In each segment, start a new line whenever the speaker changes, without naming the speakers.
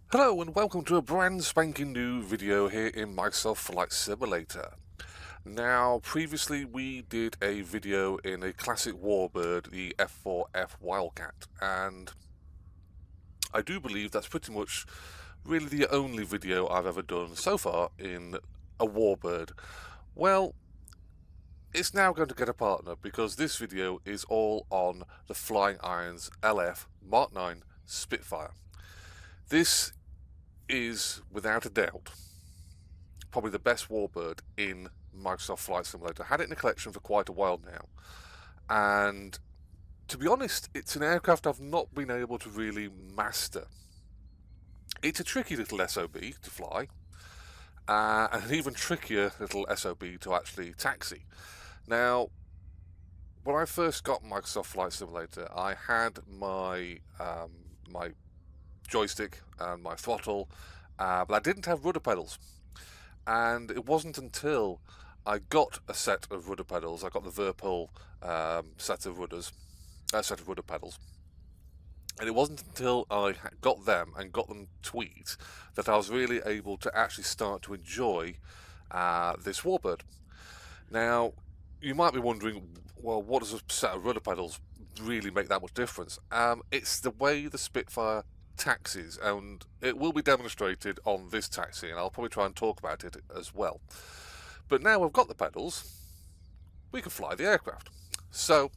Hello and welcome to a brand spanking new video here in Microsoft Flight Simulator. Now, previously we did a video in a classic warbird, the F4F Wildcat, and I do believe that's pretty much really the only video I've ever done so far in a warbird. Well, it's now going to get a partner because this video is all on the Flying Irons LF Mark 9 Spitfire. This is, without a doubt, probably the best warbird in Microsoft Flight Simulator. Had it in the collection for quite a while now, and to be honest, it's an aircraft I've not been able to really master. It's a tricky little SOB to fly, and an even trickier little SOB to actually taxi. Now, when I first got Microsoft Flight Simulator, I had my my joystick and my throttle, but I didn't have rudder pedals. And it wasn't until I got a set of rudder pedals, I got the Whirlpool set of rudder pedals, and it wasn't until I got them and got them tweaked that I was really able to actually start to enjoy this warbird. Now, you might be wondering, well, what does a set of rudder pedals really make that much difference? It's the way the Spitfire taxis, and it will be demonstrated on this taxi, and I'll probably try and talk about it as well. But now we've got the pedals, we can fly the aircraft. So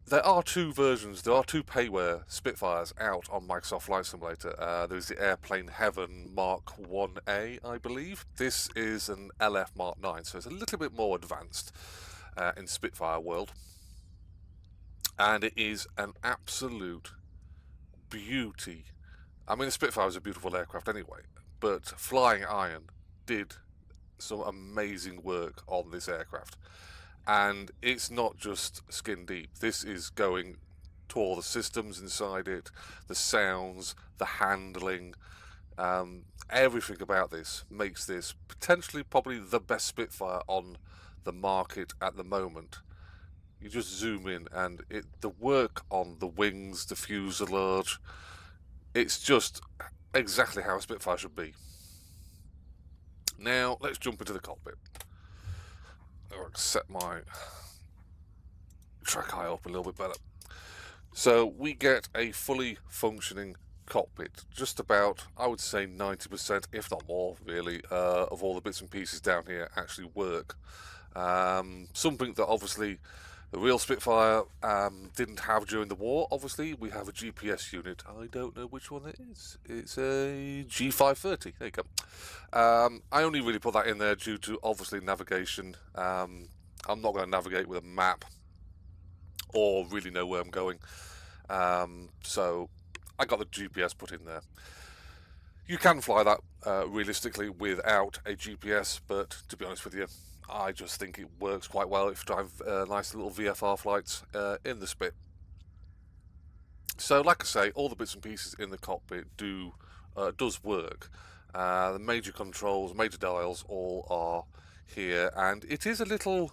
there are two versions, there are two payware Spitfires out on Microsoft Flight Simulator. There's the Airplane Heaven Mark 1A, I believe. This is an LF Mark 9, so it's a little bit more advanced in Spitfire world. And it is an absolute beauty. I mean, the Spitfire is a beautiful aircraft anyway, but Flying Iron did some amazing work on this aircraft. And it's not just skin deep. This is going to all the systems inside it, the sounds, the handling, everything about this makes this potentially probably the best Spitfire on the market at the moment. You just zoom in and the work on the wings, the fuselage, it's just exactly how a Spitfire should be. Now, let's jump into the cockpit. I'll set my track high up a little bit better. So we get a fully functioning cockpit. Just about, I would say 90%, if not more, really, of all the bits and pieces down here actually work. Something that obviously the real Spitfire didn't have during the war. Obviously, we have a GPS unit. I don't know which one it is. It's a G530. There you go. I only really put that in there due to, obviously, navigation. I'm not going to navigate with a map or really know where I'm going. So I got the GPS put in there. You can fly that realistically without a GPS, but to be honest with you, I just think it works quite well if you drive nice little VFR flights in the Spit. So, like I say, all the bits and pieces in the cockpit does work. The major controls, major dials, all are here, and it is a little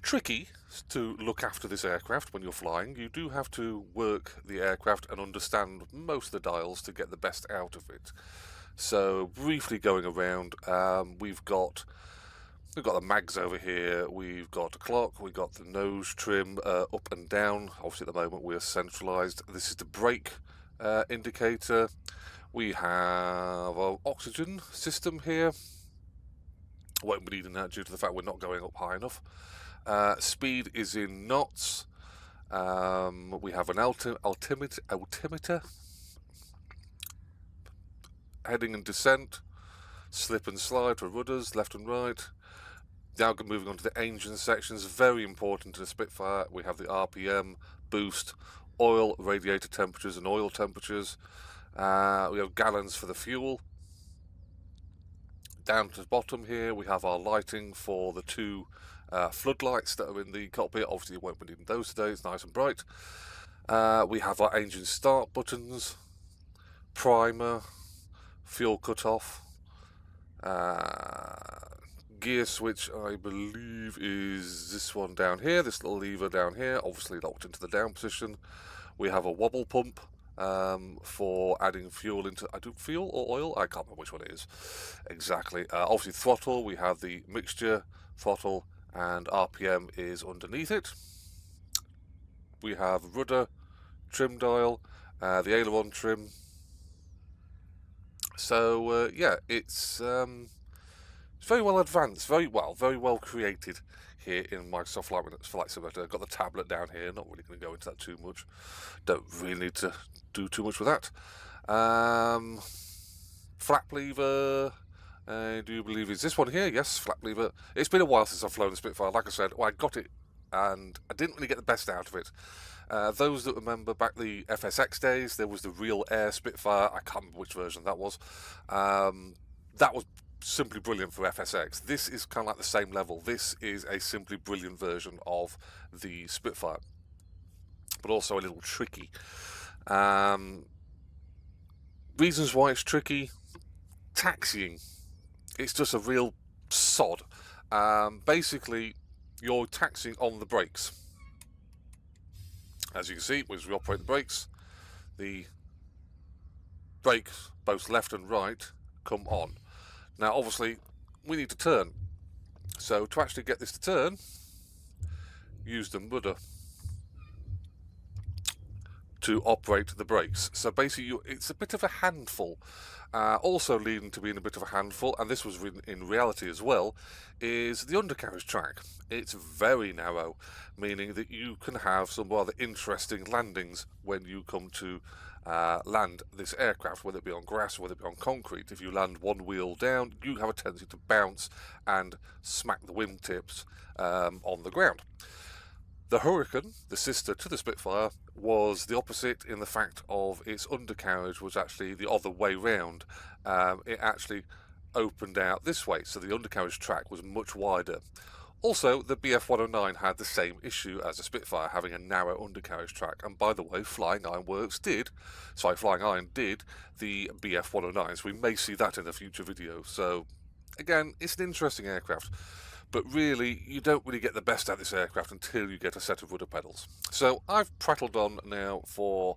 tricky to look after this aircraft when you're flying. You do have to work the aircraft and understand most of the dials to get the best out of it. So, briefly going around, we've got the mags over here, we've got a clock, we've got the nose trim up and down. Obviously at the moment we're centralised. This is the brake indicator. We have our oxygen system here. Won't be needing that due to the fact we're not going up high enough. Speed is in knots. We have an altimeter. Heading and descent. Slip and slide for rudders, left and right. Now moving on to the engine sections, very important to the Spitfire. We have the RPM, boost, oil, radiator temperatures and oil temperatures. We have gallons for the fuel. Down to the bottom here, we have our lighting for the two floodlights that are in the cockpit. Obviously, you won't be needing those today, it's nice and bright. We have our engine start buttons, primer, fuel cutoff, gear switch, I believe, is this one down here, this little lever down here, obviously locked into the down position. We have a wobble pump for adding fuel into, I do fuel or oil? I can't remember which one it is exactly. Obviously throttle, we have the mixture throttle, and RPM is underneath it. We have rudder, trim dial, the aileron trim. So yeah, it's very well advanced, very well created here in Microsoft Flight Simulator. I've got the tablet down here, not really going to go into that too much. Don't really need to do too much with that. Flap lever, I do believe is this one here. Yes, flap lever. It's been a while since I've flown a Spitfire. Like I said, I got it and I didn't really get the best out of it. Those that remember back the FSX days, there was the Real Air Spitfire. I can't remember which version that was. That was simply brilliant for FSX. This is kind of like the same level. This is a simply brilliant version of the Spitfire, but also a little tricky. Reasons why it's tricky: taxiing. It's just a real sod. Basically, you're taxiing on the brakes. As you can see, as we operate the brakes, the brakes, both left and right, come on. Now, obviously, we need to turn. So, to actually get this to turn, use the rudder to operate the brakes. So, basically, it's a bit of a handful. Also leading to being a bit of a handful, and this was in reality as well, is the undercarriage track. It's very narrow, meaning that you can have some rather interesting landings when you come to land this aircraft, whether it be on grass or whether it be on concrete. If you land one wheel down, you have a tendency to bounce and smack the wingtips on the ground. The Hurricane, the sister to the Spitfire, was the opposite in the fact of its undercarriage was actually the other way round. It actually opened out this way, so the undercarriage track was much wider. Also, the BF-109 had the same issue as the Spitfire, having a narrow undercarriage track. And by the way, Flying Iron did the BF-109, so we may see that in a future video. So, again, it's an interesting aircraft. But really, you don't really get the best out of this aircraft until you get a set of rudder pedals. So I've prattled on now for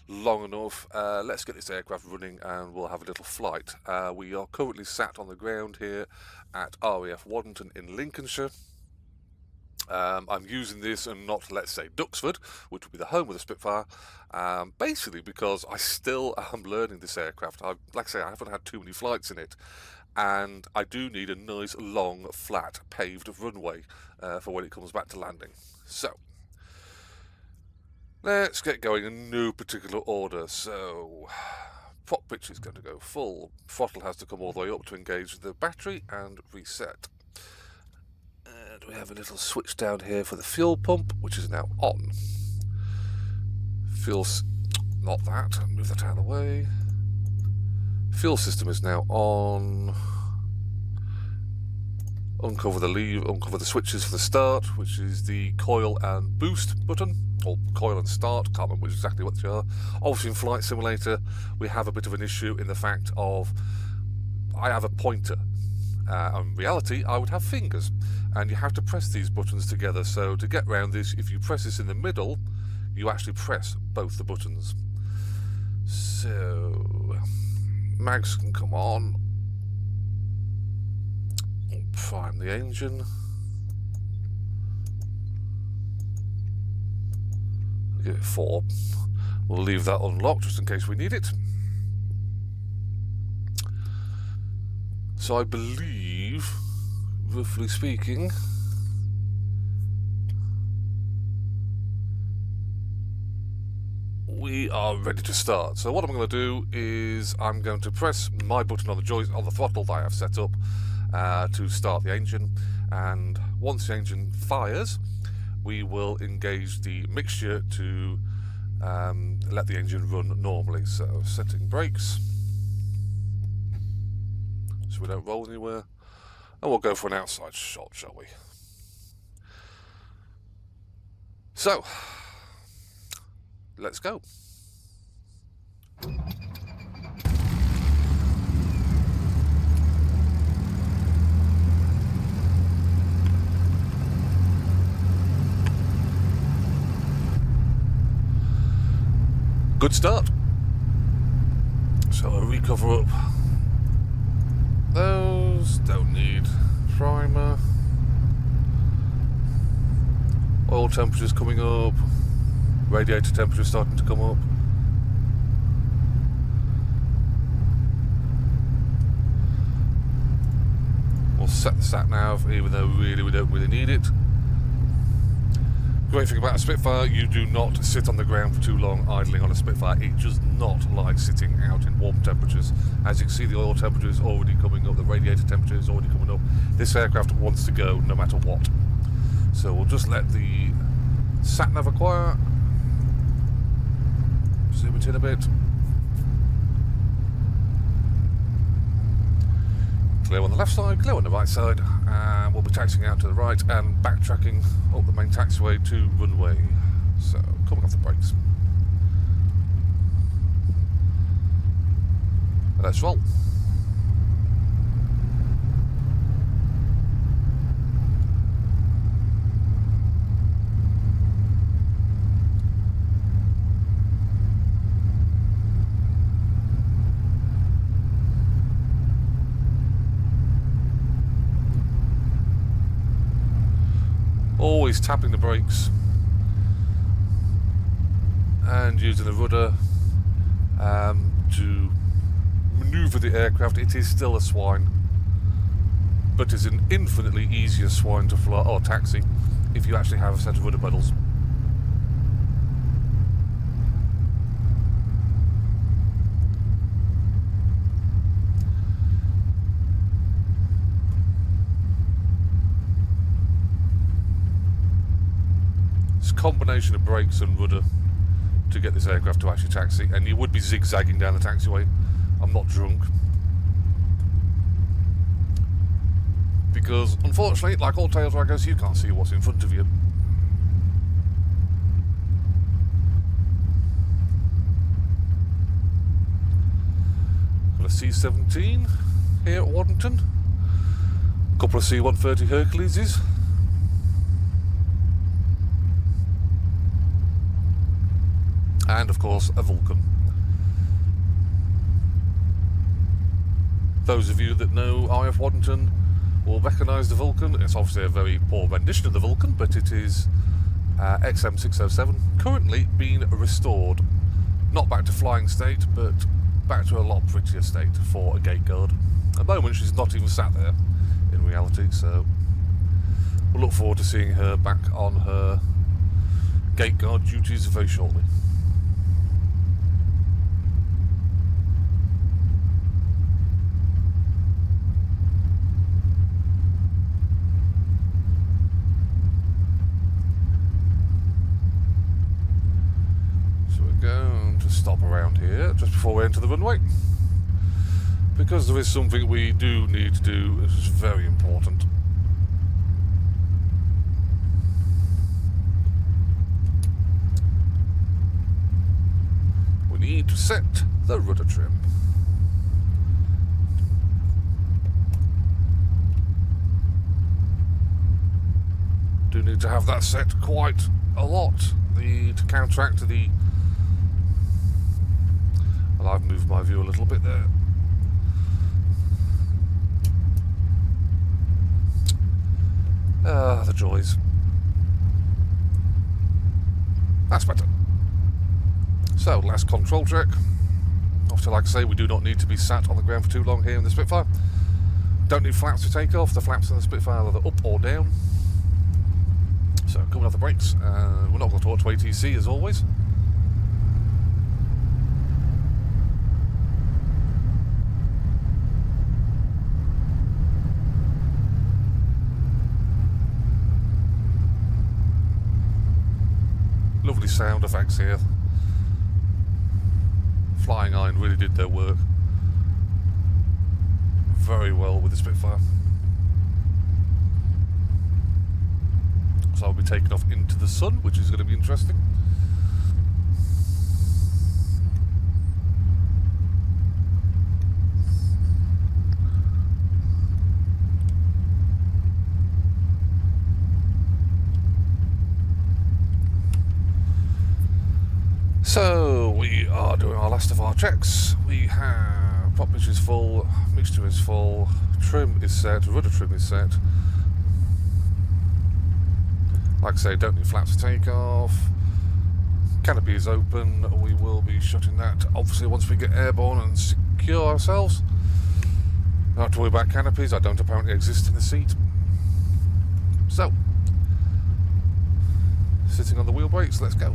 long enough. Let's get this aircraft running and we'll have a little flight. We are currently sat on the ground here at RAF Waddington in Lincolnshire. I'm using this and not, let's say, Duxford, which would be the home of the Spitfire, basically because I still am learning this aircraft. Like I say, I haven't had too many flights in it. And I do need a nice, long, flat, paved runway for when it comes back to landing. So, let's get going in no particular order. So, prop pitch is going to go full. Throttle has to come all the way up to engage the battery and reset. And we have a little switch down here for the fuel pump, which is now on. Not that. Move that out of the way. Fuel system is now on. Uncover the switches for the start, which is the coil and boost button, or coil and start, can't remember exactly what they are. Obviously in Flight Simulator we have a bit of an issue in the fact of I have a pointer. In reality I would have fingers, and you have to press these buttons together. So to get around this, if you press this in the middle, you actually press both the buttons. So mags can come on. Prime the engine. Give it 4. We'll leave that unlocked just in case we need it. So I believe, roughly speaking, we are ready to start. So what I'm going to do is I'm going to press my button on the throttle that I have set up to start the engine, and once the engine fires we will engage the mixture to let the engine run normally. So setting brakes so we don't roll anywhere, and we'll go for an outside shot, shall we? So let's go. Good start. So I'll recover up. Those don't need primer. Oil temperatures coming up. Radiator temperature starting to come up. We'll set the sat nav, even though really we don't really need it. Great thing about a Spitfire, you do not sit on the ground for too long idling on a Spitfire. It does not like sitting out in warm temperatures. As you can see, the oil temperature is already coming up, the radiator temperature is already coming up. This aircraft wants to go no matter what. So we'll just let the sat nav acquire. Zoom it in a bit. Clear on the left side, clear on the right side, and we'll be taxiing out to the right and backtracking up the main taxiway to runway. So, coming off the brakes. And let's roll. Always tapping the brakes and using the rudder to manoeuvre the aircraft. It is still a swine, but it's an infinitely easier swine to fly or taxi if you actually have a set of rudder pedals. Combination of brakes and rudder to get this aircraft to actually taxi, and you would be zigzagging down the taxiway. I'm not drunk, because unfortunately, like all tail draggers, you can't see what's in front of you. Got a C-17 here at Waddington, a couple of C-130 Herculeses. And of course a Vulcan. Those of you that know RAF Waddington will recognise the Vulcan. It's obviously a very poor rendition of the Vulcan, but it is XM607, currently being restored, not back to flying state, but back to a lot prettier state for a gate guard. At the moment she's not even sat there in reality, so we'll look forward to seeing her back on her gate guard duties very shortly. Stop around here just before we enter the runway, because there is something we do need to do. This is very important. We need to set the rudder trim. Do need to have that set quite a lot to counteract the... Well, I've moved my view a little bit there. The joys. That's better. So, last control check. Obviously, like I say, we do not need to be sat on the ground for too long here in the Spitfire. Don't need flaps to take off. The flaps in the Spitfire are either up or down. So, coming off the brakes. We're not going to talk to ATC as always. Lovely sound effects here. Flying Iron really did their work very well with the Spitfire. So I'll be taking off into the sun, which is going to be interesting. So we are doing our last last of our checks. We have prop pitch is full, mixture is full, trim is set, rudder trim is set. Like I say, don't need flaps to take off. Canopy is open. We will be shutting that obviously once we get airborne and secure ourselves. Don't have to worry about canopies. I don't apparently exist in the seat. So, sitting on the wheel brakes, let's go.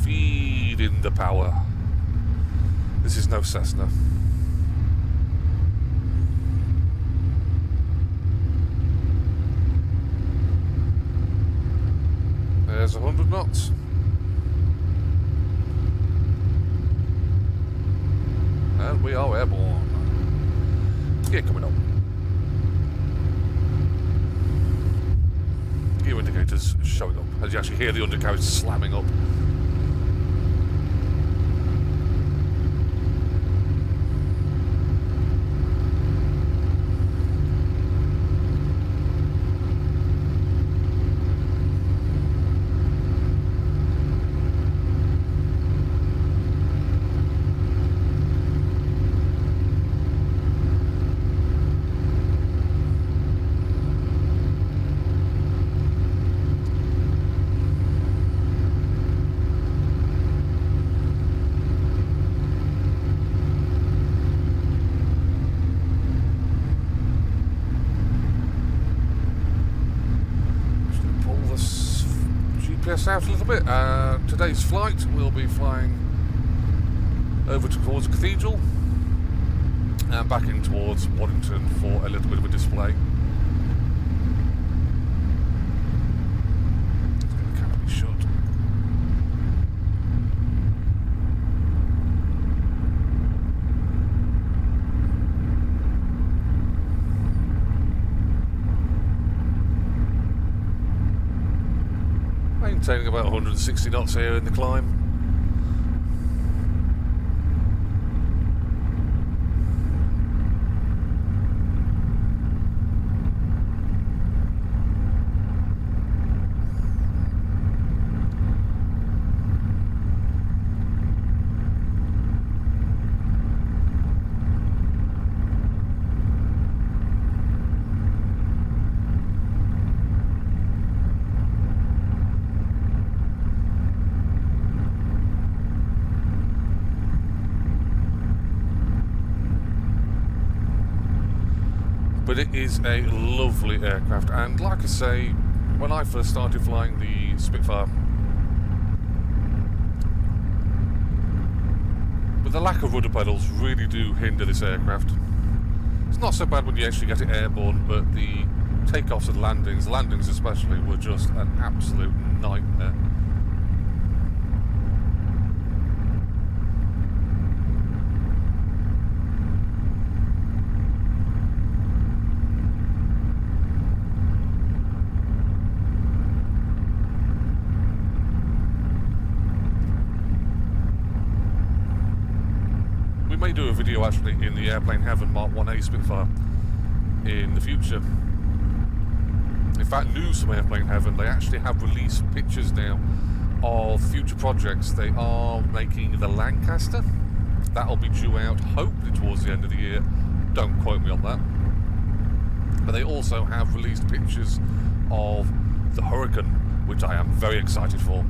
Feed in the power. This is no Cessna. There's 100 knots. And we are airborne. Gear coming up. Gear indicators showing up. As you actually hear the undercarriage slamming up. Out a little bit. Today's flight will be flying over towards the cathedral and back in towards Waddington for a little bit of a display. Let's get the canopy shut. Maintaining about 160 knots here in the climb. But it is a lovely aircraft, and like I say, when I first started flying the Spitfire, but the lack of rudder pedals really do hinder this aircraft. It's not so bad when you actually get it airborne, but the takeoffs and landings especially, were just an absolute nightmare. May do a video actually in the Airplane Heaven Mark 1A Spitfire in the future. In fact, news from Airplane Heaven, they actually have released pictures now of future projects. They are making the Lancaster. That'll be due out hopefully towards the end of the year. Don't quote me on that. But they also have released pictures of the Hurricane, which I am very excited for.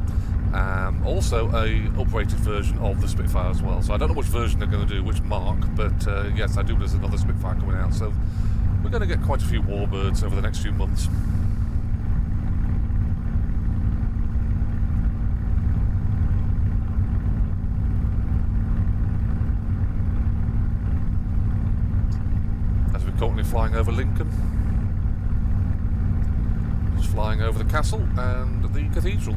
Also a uprated version of the Spitfire as well. So I don't know which version they're going to do, which mark, but yes, I do. There's another Spitfire coming out, so we're going to get quite a few warbirds over the next few months. As we're currently flying over Lincoln, just flying over the castle and the cathedral.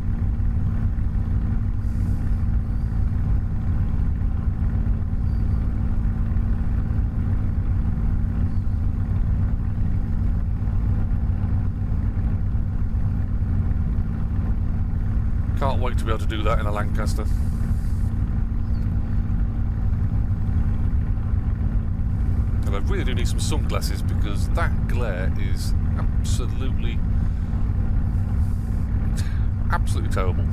Can't wait to be able to do that in a Lancaster. really do need some sunglasses because that glare is absolutely terrible.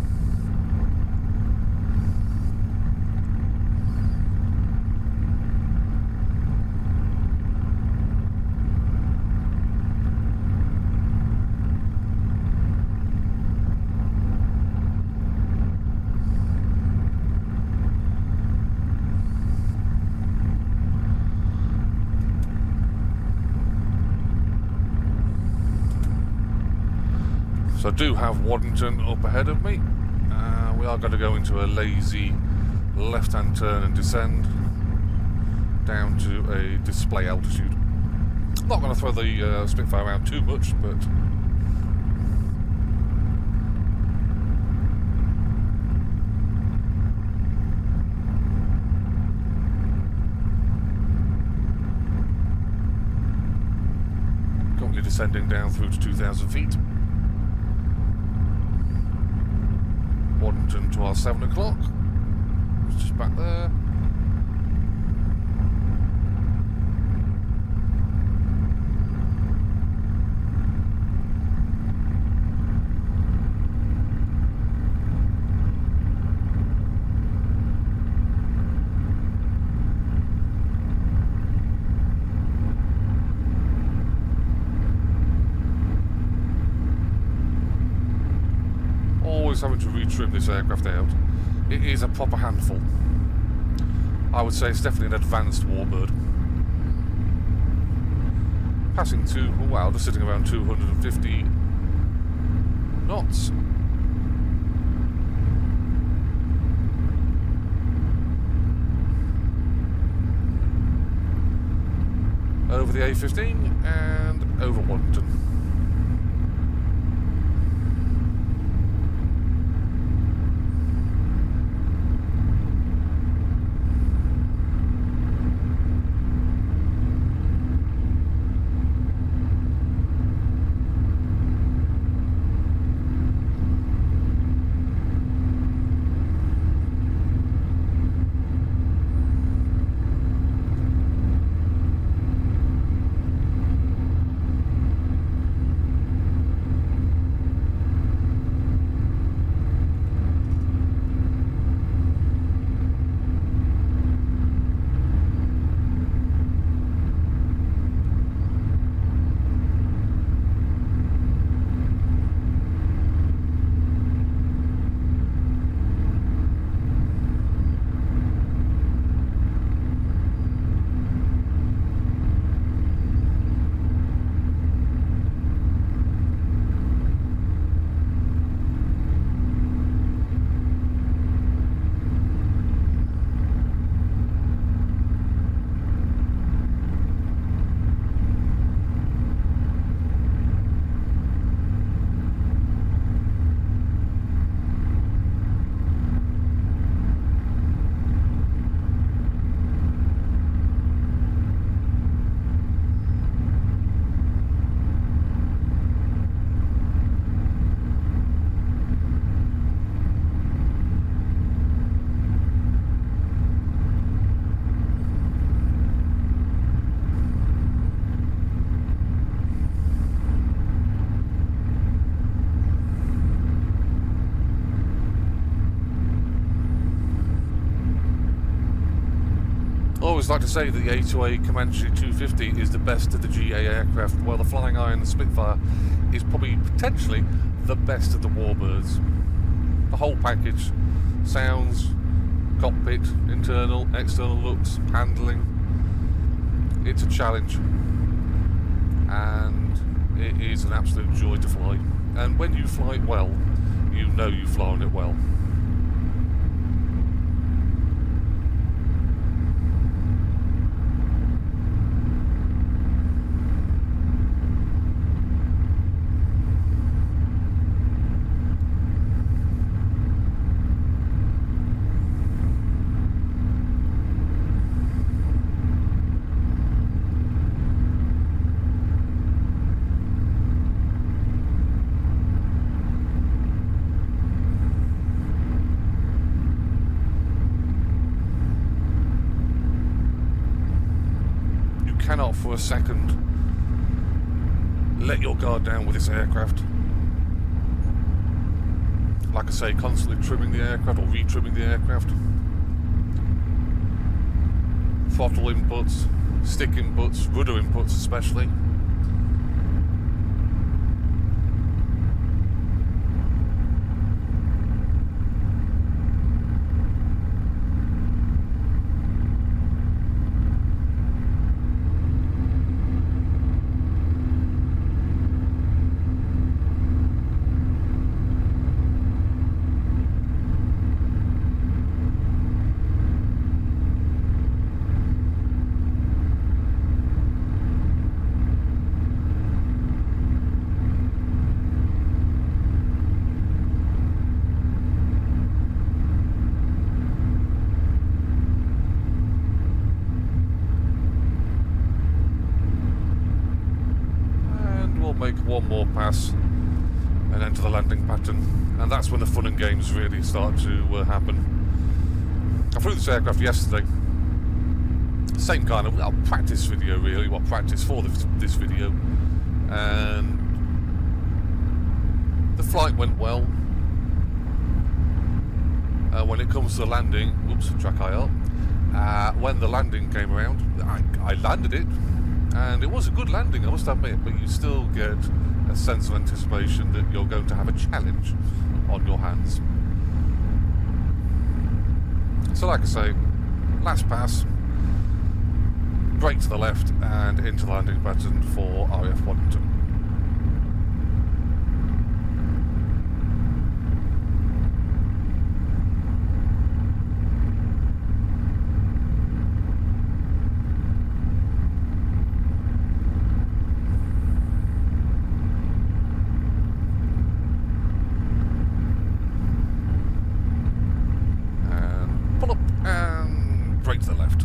So I do have Waddington up ahead of me. We are going to go into a lazy left-hand turn and descend down to a display altitude. Not going to throw the Spitfire around too much, but currently descending down through to 2,000 feet. Waddington to our 7 o'clock. It's just back there. Always having to retrim this aircraft out. It is a proper handful. I would say it's definitely an advanced warbird. Passing to, wow, just sitting around 250 knots. Over the A15 and over Waddington. Always like to say that the A2A Comanche 250 is the best of the GA aircraft, while the Flying Iron Spitfire is probably potentially the best of the warbirds. The whole package, sounds, cockpit, internal, external looks, handling, it's a challenge and it is an absolute joy to fly. And when you fly it well, you know you've flown it well. cannot for a second let your guard down with this aircraft. Like I say, constantly trimming the aircraft or retrimming the aircraft. Throttle inputs, stick inputs, rudder inputs especially. Make one more pass and enter the landing pattern, and that's when the fun and games really start to happen. I flew this aircraft yesterday, same kind of practice video really, practice for this video, and the flight went well. When it comes to the landing, track IR, when the landing came around, I landed it. And it was a good landing, I must admit, but you still get a sense of anticipation that you're going to have a challenge on your hands. So like I say, last pass, brake to the left and into the landing pattern for RAF Waddington. Brake to the left.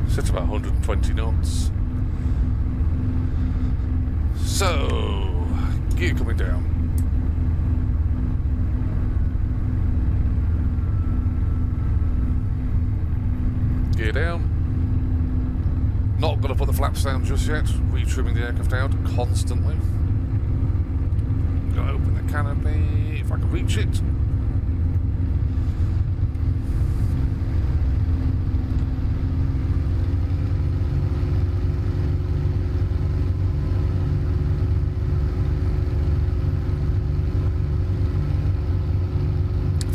Set about 120 knots. So, gear coming down. Gear down. Not going to put the flaps down just yet. Retrimming the aircraft out constantly. Got to open the canopy if I can reach it.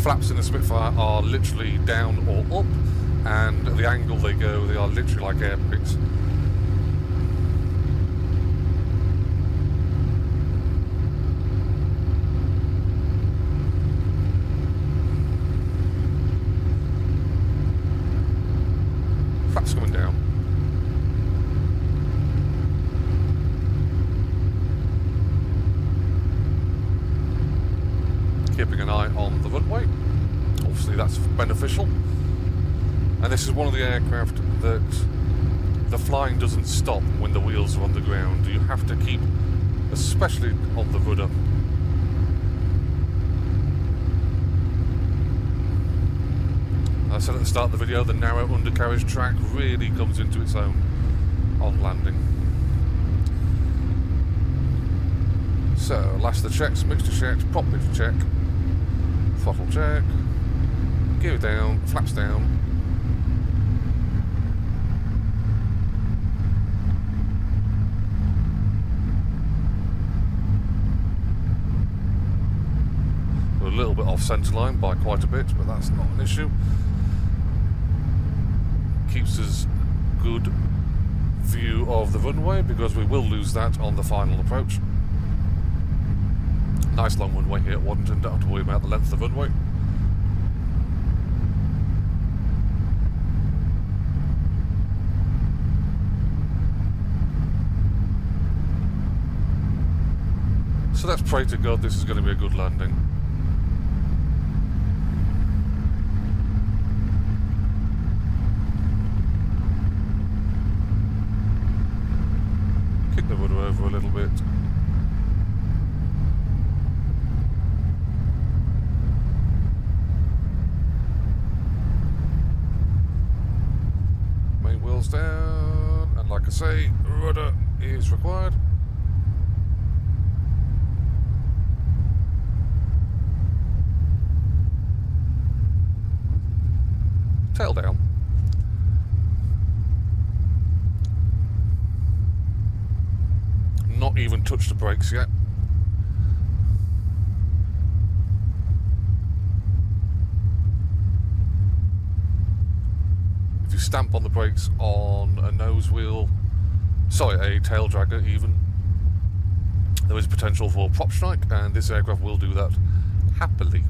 Flaps in the Spitfire are literally down or up, and the angle they go, they are literally like air bricks. Flaps coming down. Keeping an eye on the runway. Obviously that's beneficial. And this is one of the aircraft that the flying doesn't stop when the wheels are on the ground. You have to keep, especially on the rudder. As I said at the start of the video, the narrow undercarriage track really comes into its own on landing. So, last of the checks, mixture checks, prop lift check, throttle check, gear down, flaps down. We're a little bit off centre line by quite a bit, but that's not an issue. Keeps us good view of the runway because we will lose that on the final approach. Nice long runway here at Waddington, don't have to worry about the length of the runway. So let's pray to God this is going to be a good landing. Kick the rudder over a little bit. Main wheels down, and like I say, rudder is required. Tail down. Not even touched the brakes yet. If you stamp on the brakes on a nose wheel, sorry, a tail dragger even, there is potential for prop strike, and this aircraft will do that happily.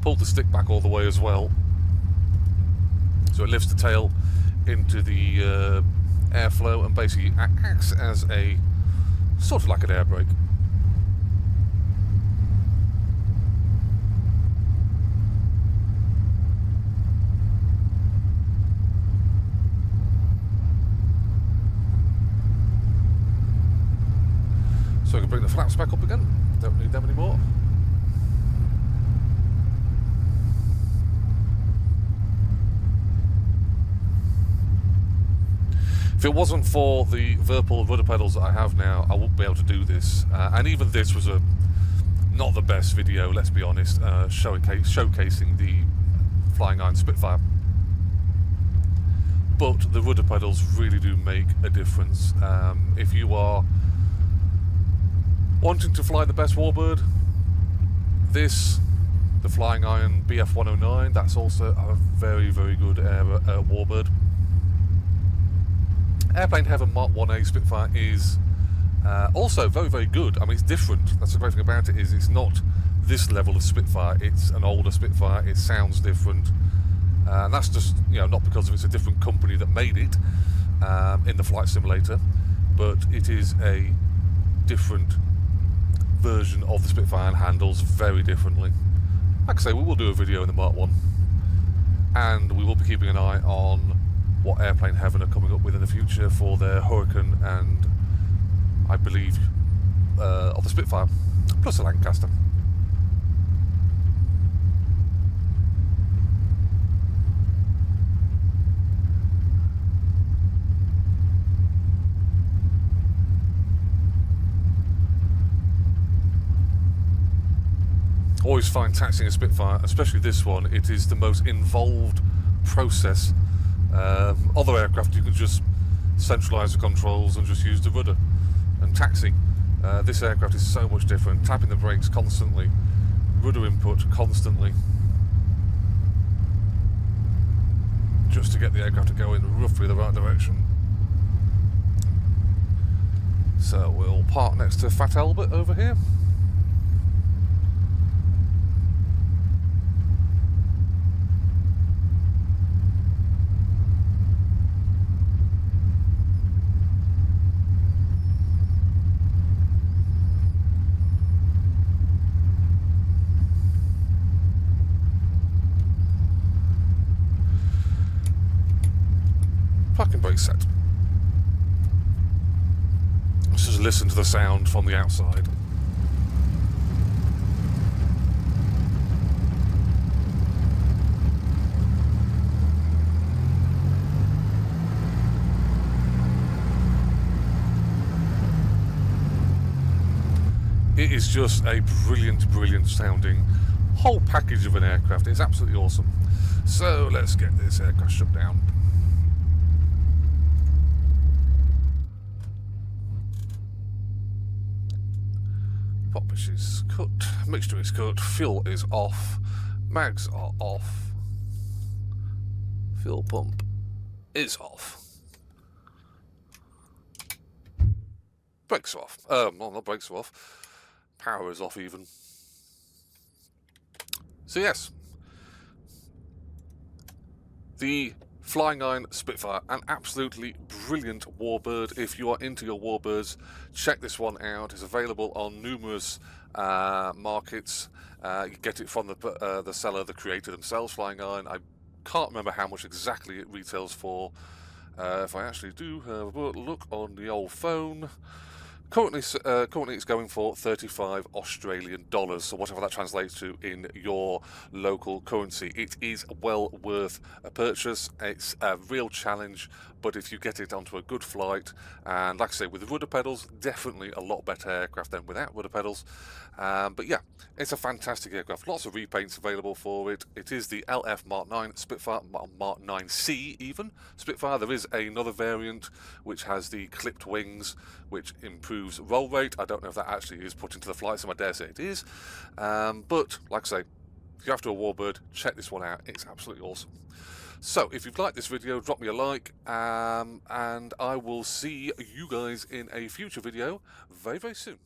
Pulled the stick back all the way as well, so it lifts the tail into the airflow and basically acts as a sort of like an air brake. So I can bring the flaps back up again, don't need them anymore. If it wasn't for the Whirlpool rudder pedals that I have now, I wouldn't be able to do this. And even this was not the best video, let's be honest, showcasing the Flying Iron Spitfire. But the rudder pedals really do make a difference. If you are wanting to fly the best warbird, the Flying Iron BF109, that's also a very, very good warbird. Airplane Heaven Mark 1A Spitfire is also very, very good. I mean, it's different. That's the great thing about it, is it's not this level of Spitfire. It's an older Spitfire. It sounds different. And that's just, not because it's a different company that made it in the flight simulator, but it is a different version of the Spitfire and handles very differently. Like I say, we will do a video in the Mark 1, and we will be keeping an eye on what Airplane Heaven are coming up with in the future for their Hurricane and, I believe, of the Spitfire, plus a Lancaster. Always find taxiing a Spitfire, especially this one, it is the most involved process. Other aircraft you can just centralise the controls and just use the rudder and taxi. This aircraft is so much different, tapping the brakes constantly, rudder input constantly, just to get the aircraft to go in roughly the right direction. So we'll park next to Fat Albert over here. Parking brake set. Let's just listen to the sound from the outside. It is just a brilliant, brilliant sounding whole package of an aircraft. It's absolutely awesome. So let's get this aircraft shut down. Pop is cut, mixture is cut, fuel is off, mags are off, fuel pump is off, brakes are off, well, not brakes are off, power is off even. So yes, the Flying Iron Spitfire, an absolutely brilliant warbird. If you are into your warbirds, check this one out. It's available on numerous markets. You get it from the seller, the creator themselves, Flying Iron. I can't remember how much exactly it retails for. If I actually do have a look on the old phone, currently it's going for 35 Australian dollars, so whatever that translates to in your local currency. It is well worth a purchase. It's a real challenge, but if you get it onto a good flight, and like I say, with the rudder pedals, definitely a lot better aircraft than without rudder pedals. But yeah, it's a fantastic aircraft. Lots of repaints available for it. It is the LF Mark 9 Spitfire, Mark 9C even Spitfire. There is another variant which has the clipped wings, which improves roll rate. I don't know if that actually is put into the flight sim. I dare say it is. But like I say, if you're after a warbird, check this one out. It's absolutely awesome. So if you've liked this video, drop me a like, and I will see you guys in a future video very, very soon.